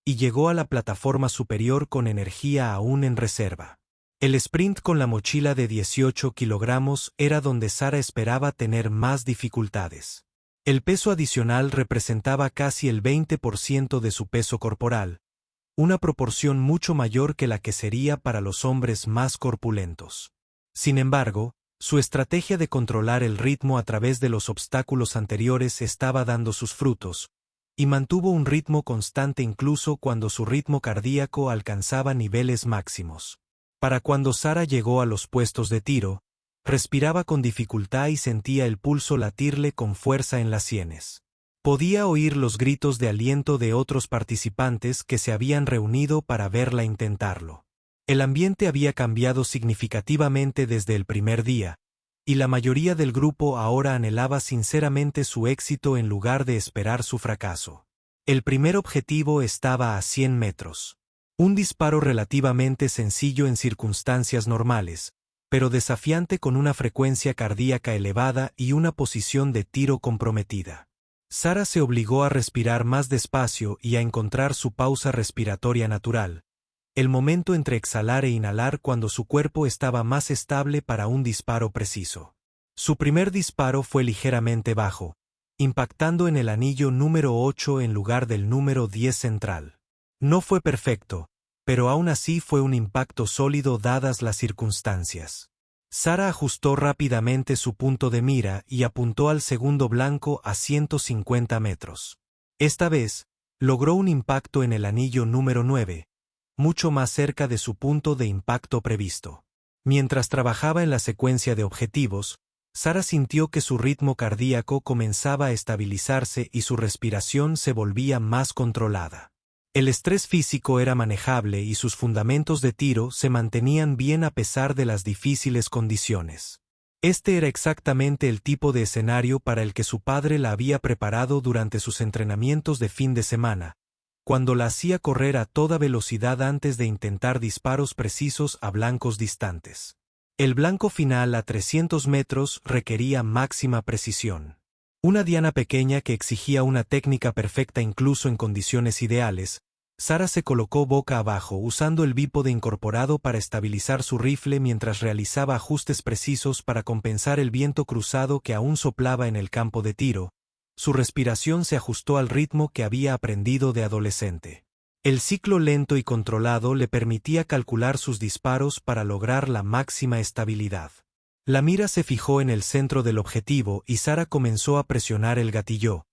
S1: y llegó a la plataforma superior con energía aún en reserva. El sprint con la mochila de 18 kilogramos era donde Sara esperaba tener más dificultades. El peso adicional representaba casi el 20% de su peso corporal, una proporción mucho mayor que la que sería para los hombres más corpulentos. Sin embargo, su estrategia de controlar el ritmo a través de los obstáculos anteriores estaba dando sus frutos, y mantuvo un ritmo constante incluso cuando su ritmo cardíaco alcanzaba niveles máximos. Para cuando Sara llegó a los puestos de tiro, respiraba con dificultad y sentía el pulso latirle con fuerza en las sienes. Podía oír los gritos de aliento de otros participantes que se habían reunido para verla intentarlo. El ambiente había cambiado significativamente desde el primer día, y la mayoría del grupo ahora anhelaba sinceramente su éxito en lugar de esperar su fracaso. El primer objetivo estaba a 100 metros. Un disparo relativamente sencillo en circunstancias normales, pero desafiante con una frecuencia cardíaca elevada y una posición de tiro comprometida. Sarah se obligó a respirar más despacio y a encontrar su pausa respiratoria natural, el momento entre exhalar e inhalar cuando su cuerpo estaba más estable para un disparo preciso. Su primer disparo fue ligeramente bajo, impactando en el anillo número 8 en lugar del número 10 central. No fue perfecto, pero aún así fue un impacto sólido dadas las circunstancias. Sarah ajustó rápidamente su punto de mira y apuntó al segundo blanco a 150 metros. Esta vez, logró un impacto en el anillo número 9, mucho más cerca de su punto de impacto previsto. Mientras trabajaba en la secuencia de objetivos, Sarah sintió que su ritmo cardíaco comenzaba a estabilizarse y su respiración se volvía más controlada. El estrés físico era manejable y sus fundamentos de tiro se mantenían bien a pesar de las difíciles condiciones. Este era exactamente el tipo de escenario para el que su padre la había preparado durante sus entrenamientos de fin de semana, cuando la hacía correr a toda velocidad antes de intentar disparos precisos a blancos distantes. El blanco final a 300 metros requería máxima precisión. Una diana pequeña que exigía una técnica perfecta incluso en condiciones ideales. Sarah se colocó boca abajo usando el bípode incorporado para estabilizar su rifle mientras realizaba ajustes precisos para compensar el viento cruzado que aún soplaba en el campo de tiro. Su respiración se ajustó al ritmo que había aprendido de adolescente. El ciclo lento y controlado le permitía calcular sus disparos para lograr la máxima estabilidad. La mira se fijó en el centro del objetivo y Sarah comenzó a presionar el gatillo,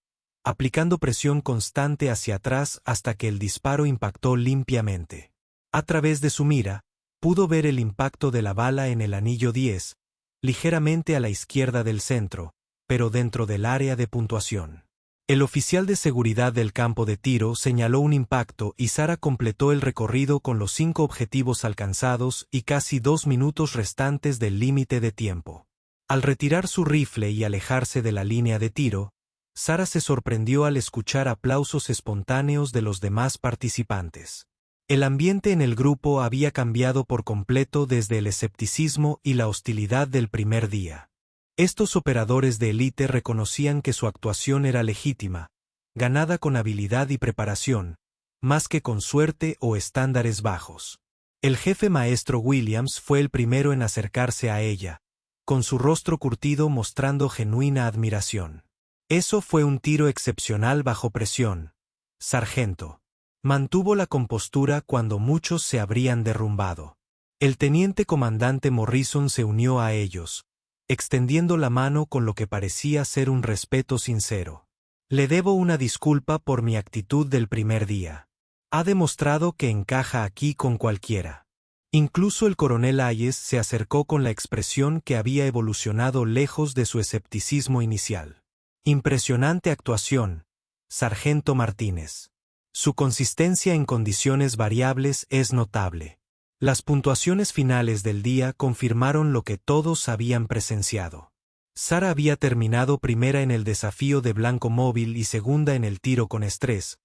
S1: aplicando presión constante hacia atrás hasta que el disparo impactó limpiamente. A través de su mira, pudo ver el impacto de la bala en el anillo 10, ligeramente a la izquierda del centro, pero dentro del área de puntuación. El oficial de seguridad del campo de tiro señaló un impacto y Sarah completó el recorrido con los 5 objetivos alcanzados y casi 2 minutos restantes del límite de tiempo. Al retirar su rifle y alejarse de la línea de tiro, Sarah se sorprendió al escuchar aplausos espontáneos de los demás participantes. El ambiente en el grupo había cambiado por completo desde el escepticismo y la hostilidad del primer día. Estos operadores de élite reconocían que su actuación era legítima, ganada con habilidad y preparación, más que con suerte o estándares bajos. El jefe maestro Williams fue el primero en acercarse a ella, con su rostro curtido mostrando genuina admiración. Eso fue un tiro excepcional bajo presión, sargento. Mantuvo la compostura cuando muchos se habrían derrumbado. El teniente comandante Morrison se unió a ellos, extendiendo la mano con lo que parecía ser un respeto sincero. Le debo una disculpa por mi actitud del primer día. Ha demostrado que encaja aquí con cualquiera. Incluso el coronel Hayes se acercó con la expresión que había evolucionado lejos de su escepticismo inicial. Impresionante actuación, sargento Martínez. Su consistencia en condiciones variables es notable. Las puntuaciones finales del día confirmaron lo que todos habían presenciado. Sarah había terminado primera en el desafío de blanco móvil y segunda en el tiro con estrés,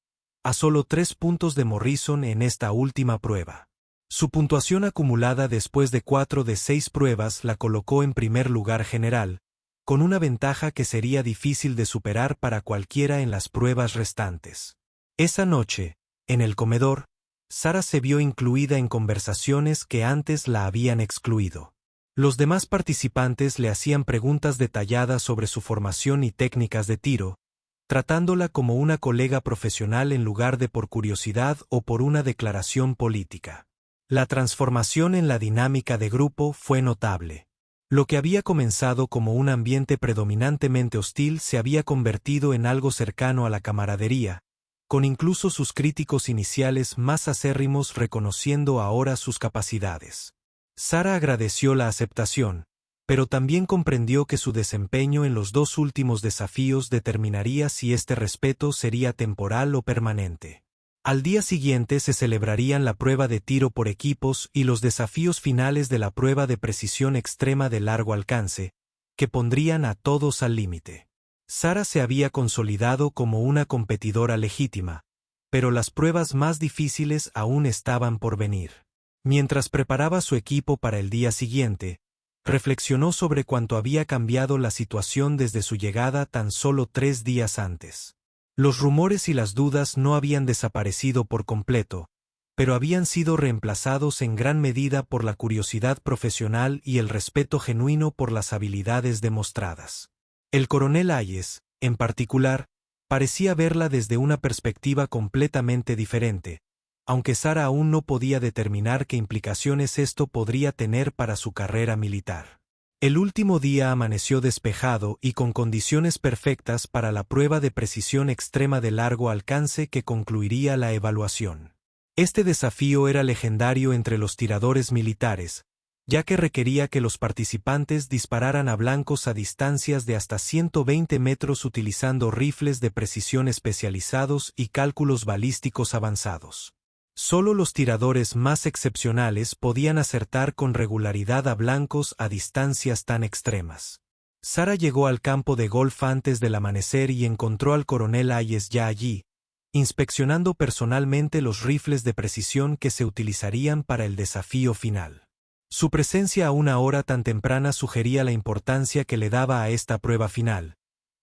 S1: a solo 3 puntos de Morrison en esta última prueba. Su puntuación acumulada después de 4 de 6 pruebas la colocó en primer lugar general, con una ventaja que sería difícil de superar para cualquiera en las pruebas restantes. Esa noche, en el comedor, Sarah se vio incluida en conversaciones que antes la habían excluido. Los demás participantes le hacían preguntas detalladas sobre su formación y técnicas de tiro, tratándola como una colega profesional en lugar de por curiosidad o por una declaración política. La transformación en la dinámica de grupo fue notable. Lo que había comenzado como un ambiente predominantemente hostil se había convertido en algo cercano a la camaradería, con incluso sus críticos iniciales más acérrimos reconociendo ahora sus capacidades. Sarah agradeció la aceptación, pero también comprendió que su desempeño en los 2 últimos desafíos determinaría si este respeto sería temporal o permanente. Al día siguiente se celebrarían la prueba de tiro por equipos y los desafíos finales de la prueba de precisión extrema de largo alcance, que pondrían a todos al límite. Sarah se había consolidado como una competidora legítima, pero las pruebas más difíciles aún estaban por venir. Mientras preparaba su equipo para el día siguiente, reflexionó sobre cuánto había cambiado la situación desde su llegada tan solo 3 días antes. Los rumores y las dudas no habían desaparecido por completo, pero habían sido reemplazados en gran medida por la curiosidad profesional y el respeto genuino por las habilidades demostradas. El coronel Hayes, en particular, parecía verla desde una perspectiva completamente diferente, aunque Sara aún no podía determinar qué implicaciones esto podría tener para su carrera militar. El último día amaneció despejado y con condiciones perfectas para la prueba de precisión extrema de largo alcance que concluiría la evaluación. Este desafío era legendario entre los tiradores militares, ya que requería que los participantes dispararan a blancos a distancias de hasta 120 metros utilizando rifles de precisión especializados y cálculos balísticos avanzados. Solo los tiradores más excepcionales podían acertar con regularidad a blancos a distancias tan extremas. Sara llegó al campo de golf antes del amanecer y encontró al coronel Hayes ya allí, inspeccionando personalmente los rifles de precisión que se utilizarían para el desafío final. Su presencia a una hora tan temprana sugería la importancia que le daba a esta prueba final,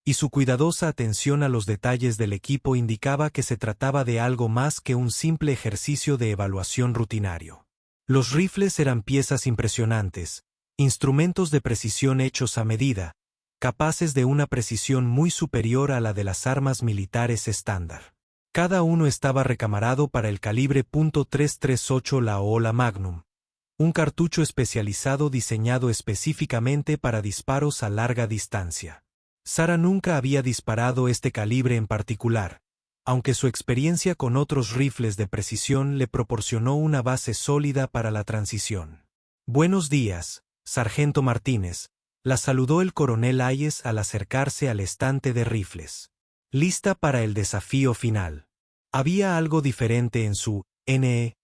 S1: y su cuidadosa atención a los detalles del equipo indicaba que se trataba de algo más que un simple ejercicio de evaluación rutinario. Los rifles eran piezas impresionantes, instrumentos de precisión hechos a medida, capaces de una precisión muy superior a la de las armas militares estándar. Cada uno estaba recamarado para el calibre .338 la Ola Magnum, un cartucho especializado diseñado específicamente para disparos a larga distancia. Sara nunca había disparado este calibre en particular, aunque su experiencia con otros rifles de precisión le proporcionó una base sólida para la transición. «Buenos días, sargento Martínez», la saludó el coronel Hayes al acercarse al estante de rifles. Lista para el desafío final. Había algo diferente en su NE,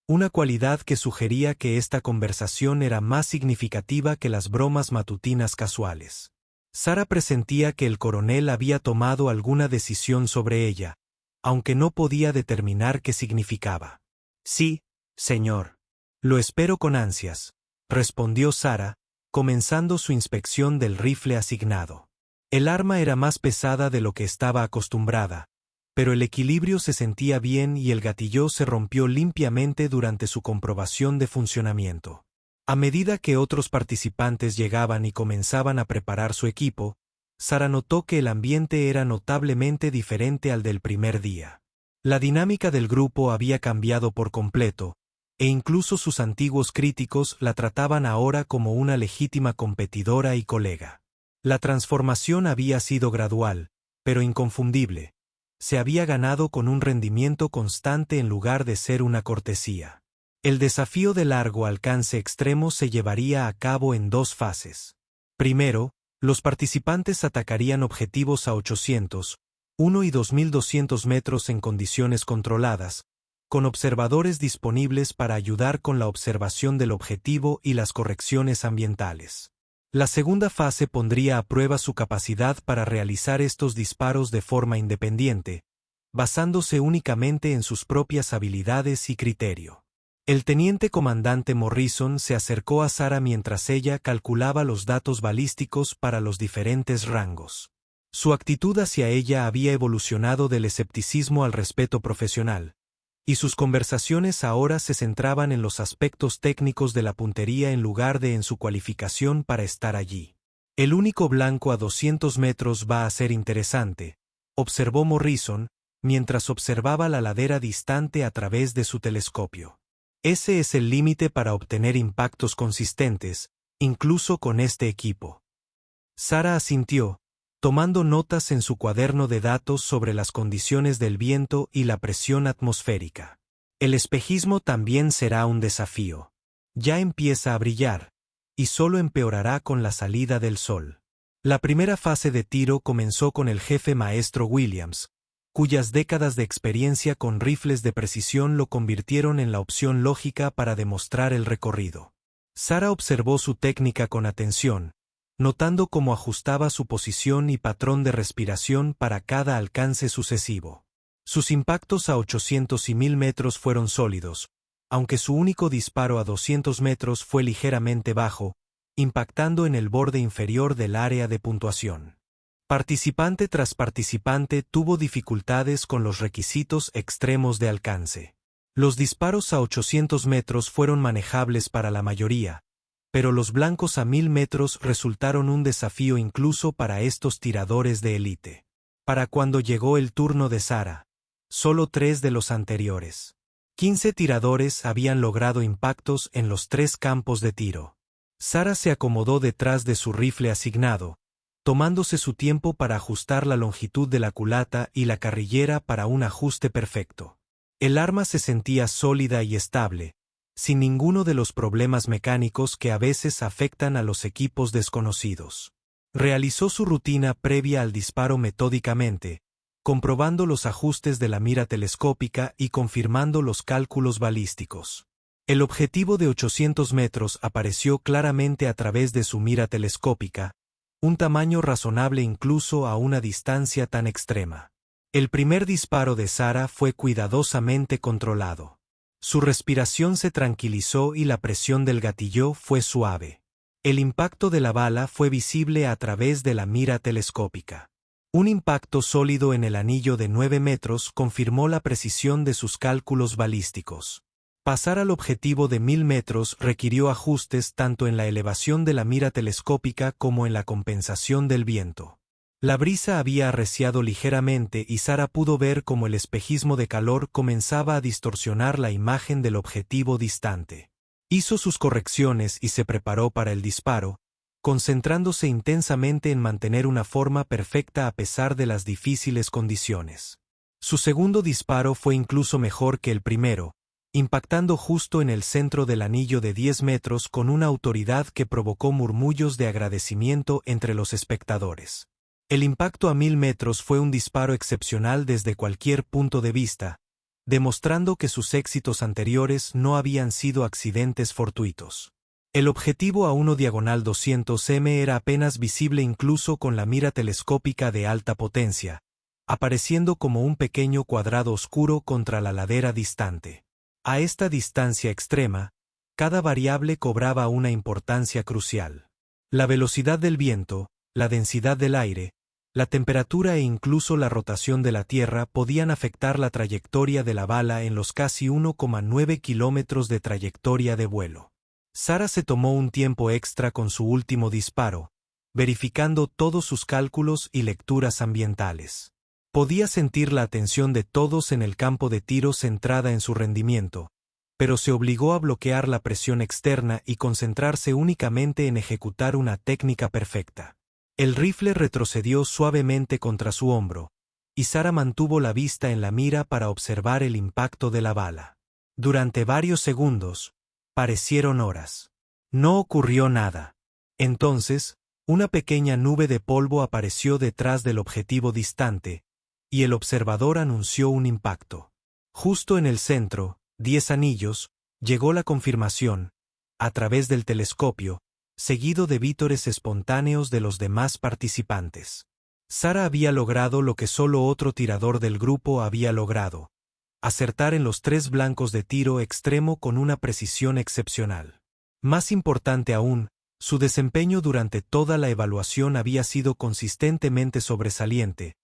S1: una cualidad que sugería que esta conversación era más significativa que las bromas matutinas casuales. Sara presentía que el coronel había tomado alguna decisión sobre ella, aunque no podía determinar qué significaba. «Sí, señor. Lo espero con ansias», respondió Sara, comenzando su inspección del rifle asignado. El arma era más pesada de lo que estaba acostumbrada, pero el equilibrio se sentía bien y el gatillo se rompió limpiamente durante su comprobación de funcionamiento. A medida que otros participantes llegaban y comenzaban a preparar su equipo, Sara notó que el ambiente era notablemente diferente al del primer día. La dinámica del grupo había cambiado por completo, e incluso sus antiguos críticos la trataban ahora como una legítima competidora y colega. La transformación había sido gradual, pero inconfundible. Se había ganado con un rendimiento constante en lugar de ser una cortesía. El desafío de largo alcance extremo se llevaría a cabo en 2 fases. Primero, los participantes atacarían objetivos a 800, 1 y 2200 metros en condiciones controladas, con observadores disponibles para ayudar con la observación del objetivo y las correcciones ambientales. La segunda fase pondría a prueba su capacidad para realizar estos disparos de forma independiente, basándose únicamente en sus propias habilidades y criterio. El teniente comandante Morrison se acercó a Sara mientras ella calculaba los datos balísticos para los diferentes rangos. Su actitud hacia ella había evolucionado del escepticismo al respeto profesional, y sus conversaciones ahora se centraban en los aspectos técnicos de la puntería en lugar de en su cualificación para estar allí. «El único blanco a 200 metros va a ser interesante», observó Morrison, mientras observaba la ladera distante a través de su telescopio. «Ese es el límite para obtener impactos consistentes, incluso con este equipo». Sara asintió, tomando notas en su cuaderno de datos sobre las condiciones del viento y la presión atmosférica. «El espejismo también será un desafío. Ya empieza a brillar, y solo empeorará con la salida del sol». La primera fase de tiro comenzó con el jefe maestro Williams, cuyas décadas de experiencia con rifles de precisión lo convirtieron en la opción lógica para demostrar el recorrido. Sara observó su técnica con atención, notando cómo ajustaba su posición y patrón de respiración para cada alcance sucesivo. Sus impactos a 800 y 1000 metros fueron sólidos, aunque su único disparo a 200 metros fue ligeramente bajo, impactando en el borde inferior del área de puntuación. Participante tras participante tuvo dificultades con los requisitos extremos de alcance. Los disparos a 800 metros fueron manejables para la mayoría, pero los blancos a 1000 metros resultaron un desafío incluso para estos tiradores de élite. Para cuando llegó el turno de Sarah, solo 3 de los anteriores 15 tiradores habían logrado impactos en los 3 campos de tiro. Sarah se acomodó detrás de su rifle asignado, tomándose su tiempo para ajustar la longitud de la culata y la carrillera para un ajuste perfecto. El arma se sentía sólida y estable, sin ninguno de los problemas mecánicos que a veces afectan a los equipos desconocidos. Realizó su rutina previa al disparo metódicamente, comprobando los ajustes de la mira telescópica y confirmando los cálculos balísticos. El objetivo de 800 metros apareció claramente a través de su mira telescópica, un tamaño razonable incluso a una distancia tan extrema. El primer disparo de Sarah fue cuidadosamente controlado. Su respiración se tranquilizó y la presión del gatillo fue suave. El impacto de la bala fue visible a través de la mira telescópica. Un impacto sólido en el anillo de 9 metros confirmó la precisión de sus cálculos balísticos. Pasar al objetivo de 1000 metros requirió ajustes tanto en la elevación de la mira telescópica como en la compensación del viento. La brisa había arreciado ligeramente y Sarah pudo ver cómo el espejismo de calor comenzaba a distorsionar la imagen del objetivo distante. Hizo sus correcciones y se preparó para el disparo, concentrándose intensamente en mantener una forma perfecta a pesar de las difíciles condiciones. Su segundo disparo fue incluso mejor que el primero, impactando justo en el centro del anillo de 10 metros con una autoridad que provocó murmullos de agradecimiento entre los espectadores. El impacto a 1000 metros fue un disparo excepcional desde cualquier punto de vista, demostrando que sus éxitos anteriores no habían sido accidentes fortuitos. El objetivo a 1/200 m era apenas visible incluso con la mira telescópica de alta potencia, apareciendo como un pequeño cuadrado oscuro contra la ladera distante. A esta distancia extrema, cada variable cobraba una importancia crucial. La velocidad del viento, la densidad del aire, la temperatura e incluso la rotación de la Tierra podían afectar la trayectoria de la bala en los casi 1,9 kilómetros de trayectoria de vuelo. Sarah se tomó un tiempo extra con su último disparo, verificando todos sus cálculos y lecturas ambientales. Podía sentir la atención de todos en el campo de tiro centrada en su rendimiento, pero se obligó a bloquear la presión externa y concentrarse únicamente en ejecutar una técnica perfecta. El rifle retrocedió suavemente contra su hombro, y Sarah mantuvo la vista en la mira para observar el impacto de la bala. Durante varios segundos, parecieron horas. No ocurrió nada. Entonces, una pequeña nube de polvo apareció detrás del objetivo distante, y el observador anunció un impacto. Justo en el centro, 10 anillos, llegó la confirmación, a través del telescopio, seguido de vítores espontáneos de los demás participantes. Sarah había logrado lo que solo otro tirador del grupo había logrado: acertar en los 3 blancos de tiro extremo con una precisión excepcional. Más importante aún, su desempeño durante toda la evaluación había sido consistentemente sobresaliente,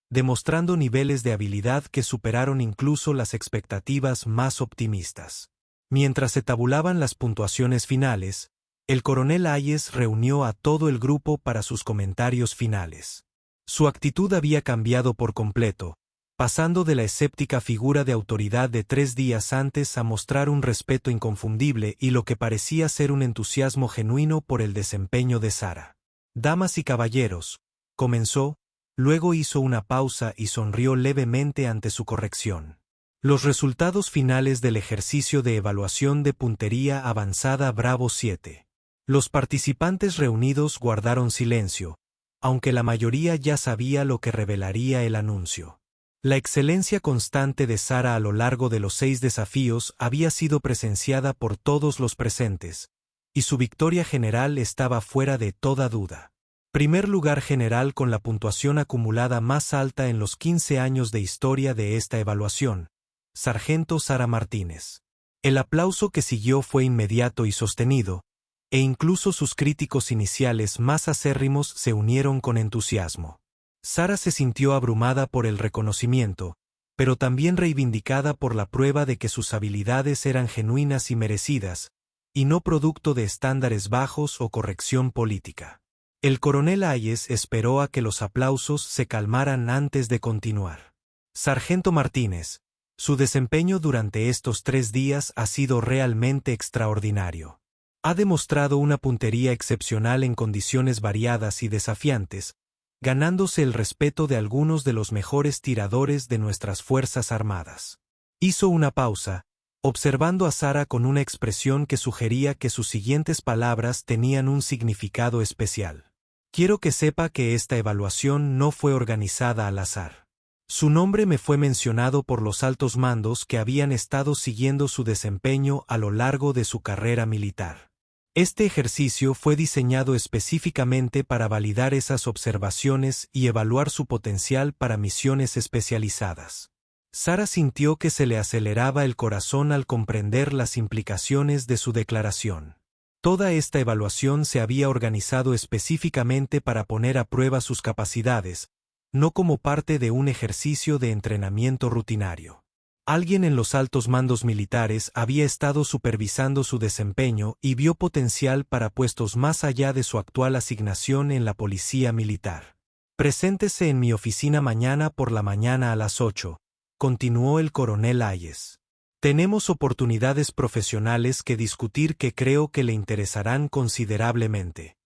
S1: demostrando niveles de habilidad que superaron incluso las expectativas más optimistas. Mientras se tabulaban las puntuaciones finales, el coronel Hayes reunió a todo el grupo para sus comentarios finales. Su actitud había cambiado por completo, pasando de la escéptica figura de autoridad de 3 días antes a mostrar un respeto inconfundible y lo que parecía ser un entusiasmo genuino por el desempeño de Sarah. «Damas y caballeros», comenzó, luego hizo una pausa y sonrió levemente ante su corrección. Los resultados finales del ejercicio de evaluación de puntería avanzada Bravo 7. Los participantes reunidos guardaron silencio, aunque la mayoría ya sabía lo que revelaría el anuncio. La excelencia constante de Sarah a lo largo de los 6 desafíos había sido presenciada por todos los presentes, y su victoria general estaba fuera de toda duda. Primer lugar general con la puntuación acumulada más alta en los 15 años de historia de esta evaluación. Sargento Sara Martínez. El aplauso que siguió fue inmediato y sostenido, e incluso sus críticos iniciales más acérrimos se unieron con entusiasmo. Sara se sintió abrumada por el reconocimiento, pero también reivindicada por la prueba de que sus habilidades eran genuinas y merecidas, y no producto de estándares bajos o corrección política. El coronel Hayes esperó a que los aplausos se calmaran antes de continuar. Sargento Martínez, su desempeño durante estos 3 días ha sido realmente extraordinario. Ha demostrado una puntería excepcional en condiciones variadas y desafiantes, ganándose el respeto de algunos de los mejores tiradores de nuestras Fuerzas Armadas. Hizo una pausa, observando a Sara con una expresión que sugería que sus siguientes palabras tenían un significado especial. Quiero que sepa que esta evaluación no fue organizada al azar. Su nombre me fue mencionado por los altos mandos que habían estado siguiendo su desempeño a lo largo de su carrera militar. Este ejercicio fue diseñado específicamente para validar esas observaciones y evaluar su potencial para misiones especializadas. Sara sintió que se le aceleraba el corazón al comprender las implicaciones de su declaración. Toda esta evaluación se había organizado específicamente para poner a prueba sus capacidades, no como parte de un ejercicio de entrenamiento rutinario. Alguien en los altos mandos militares había estado supervisando su desempeño y vio potencial para puestos más allá de su actual asignación en la policía militar. Preséntese en mi oficina mañana por la mañana a las 8, continuó el coronel Hayes. Tenemos oportunidades profesionales que discutir que creo que le interesarán considerablemente.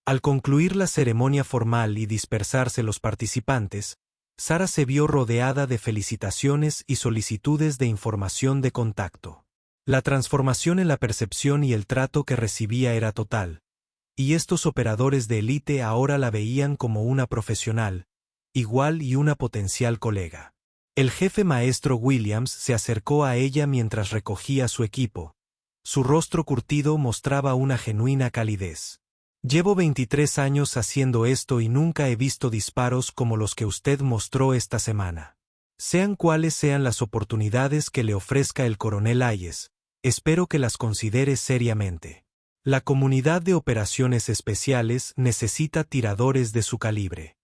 S1: Al concluir la ceremonia formal y dispersarse los participantes, Sara se vio rodeada de felicitaciones y solicitudes de información de contacto. La transformación en la percepción y el trato que recibía era total, y estos operadores de élite ahora la veían como una profesional, igual y una potencial colega. El jefe maestro Williams se acercó a ella mientras recogía su equipo. Su rostro curtido mostraba una genuina calidez. Llevo 23 años haciendo esto y nunca he visto disparos como los que usted mostró esta semana. Sean cuales sean las oportunidades que le ofrezca el coronel Hayes, espero que las considere seriamente. La comunidad de operaciones especiales necesita tiradores de su calibre.